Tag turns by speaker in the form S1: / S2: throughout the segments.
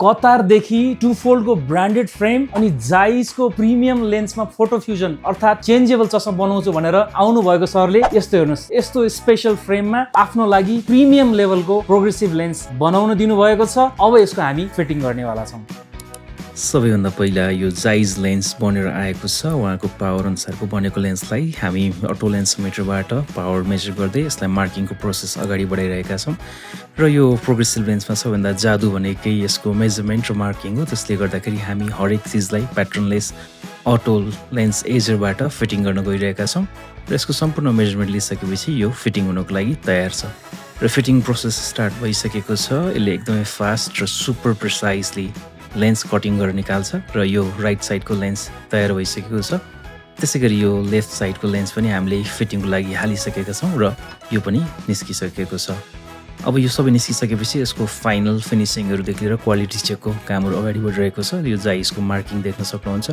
S1: कतारदेखि to फोल्डको branded frame अनि जाइसको premium लेन्समा photo fusion अर्थात् changeable चस्मा बनाउँछु भनेर आउनु भएको सरले यस्तो हेर्नुहोस्, यस्तो स्पेशल फ्रेममा आफ्नो लागि प्रिमियम लेभलको प्रोग्रेसिभ लेन्स बनाउन दिनुभएको छ। अब यसको हामी फिटिङ गर्नेवाला छौँ।
S2: सबैभन्दा पहिला यो जाइज लेन्स बनेर आएको छ। उहाँको पावर अनुसारको बनेको लेन्सलाई हामी अटो लेन्सोमिटरबाट पावर मेजर गर्दै यसलाई मार्किङको प्रोसेस अगाडि बढाइरहेका छौँ। र यो प्रोग्रेसिभ लेन्समा सबैभन्दा जादु भनेकै यसको मेजरमेन्ट र मार्किङ हो। त्यसले गर्दाखेरि हामी हरेक चिजलाई प्याटर्नलेस अटो लेन्स एजरबाट फिटिङ गर्न गइरहेका छौँ र यसको सम्पूर्ण मेजरमेन्ट लिइसकेपछि यो फिटिङ हुनको लागि तयार छ र फिटिङ प्रोसेस स्टार्ट भइसकेको छ। यसले एकदमै फास्ट र सुपर प्रिसाइजली लेन्स कटिङ गरेर निकाल्छ र यो राइट साइडको लेन्स तयार भइसकेको छ। त्यसै गरी यो लेफ्ट साइडको लेन्स पनि हामीले फिटिङको लागि हालिसकेका छौँ र यो पनि निस्किसकेको छ। अब यो सबै निस्किसकेपछि यसको फाइनल फिनिसिङहरूदेखि लिएर क्वालिटी चेकको कामहरू अगाडि बढिरहेको छ। यो जाइसको मार्किङ देख्न सक्नुहुन्छ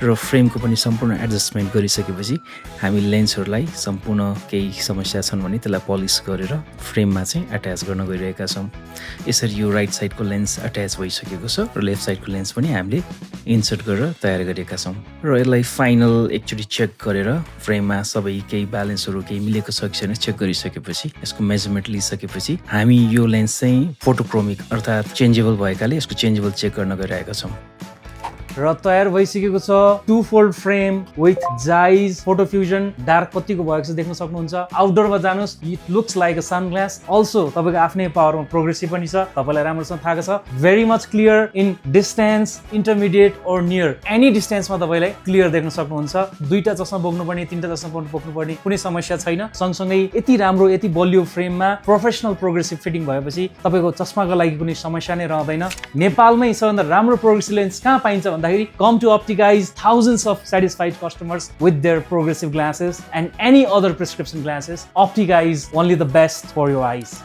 S2: र फ्रेमको पनि सम्पूर्ण एडजस्टमेन्ट गरिसकेपछि हामी लेन्सहरूलाई सम्पूर्ण केही समस्या छन् भने त्यसलाई पलिस गरेर फ्रेममा चाहिँ एट्याच गर्न गइरहेका छौँ। यसरी यो राइट साइडको लेन्स एट्याच भइसकेको छ र लेफ्ट साइडको लेन्स पनि हामीले इन्सर्ट गरेर तयार गरेका छौँ र यसलाई फाइनल एकचोटि चेक गरेर फ्रेममा सबै केही ब्यालेन्सहरू केही मिलेको छ कि छैन चेक गरिसकेपछि यसको मेजरमेन्ट लिइसकेपछि हामी यो लेन्स चाहिँ फोटोक्रोमिक अर्थात् चेन्जेबल भएकाले यसको चेन्जेबल चेक गर्न गइरहेका छौँ।
S1: र तयार भइसकेको छ two fold frame with Zeiss photo fusion. Dark कतिको भएको छ देख्न सक्नुहुन्छ। आउटडोरमा जानुहोस्, it looks like a sunglass. Also तपाईँको आफ्नै पावरमा प्रोग्रेसिभ पनि छ, तपाईँलाई राम्रोसँग थाहा छ। Very much clear in distance, intermediate और नियर, एनी डिस्टेन्समा तपाईँलाई क्लियर देख्न सक्नुहुन्छ। दुईटा चस्मा बोक्नुपर्ने, तिनटा चस्मा बोक्नुपर्ने कुनै समस्या छैन। सँगसँगै यति राम्रो यति बलियो फ्रेममा प्रोफेसनल प्रोग्रेसिभ फिटिङ भएपछि तपाईँको चस्माको लागि कुनै समस्या नै रहँदैन। नेपालमै सबभन्दा राम्रो प्रोग्रेसिभ लेन्स कहाँ पाइन्छ भन्दाखेरि come to Optica Eyes, thousands of satisfied customers with their progressive glasses and any other prescription glasses. Optica Eyes, only the best for your eyes.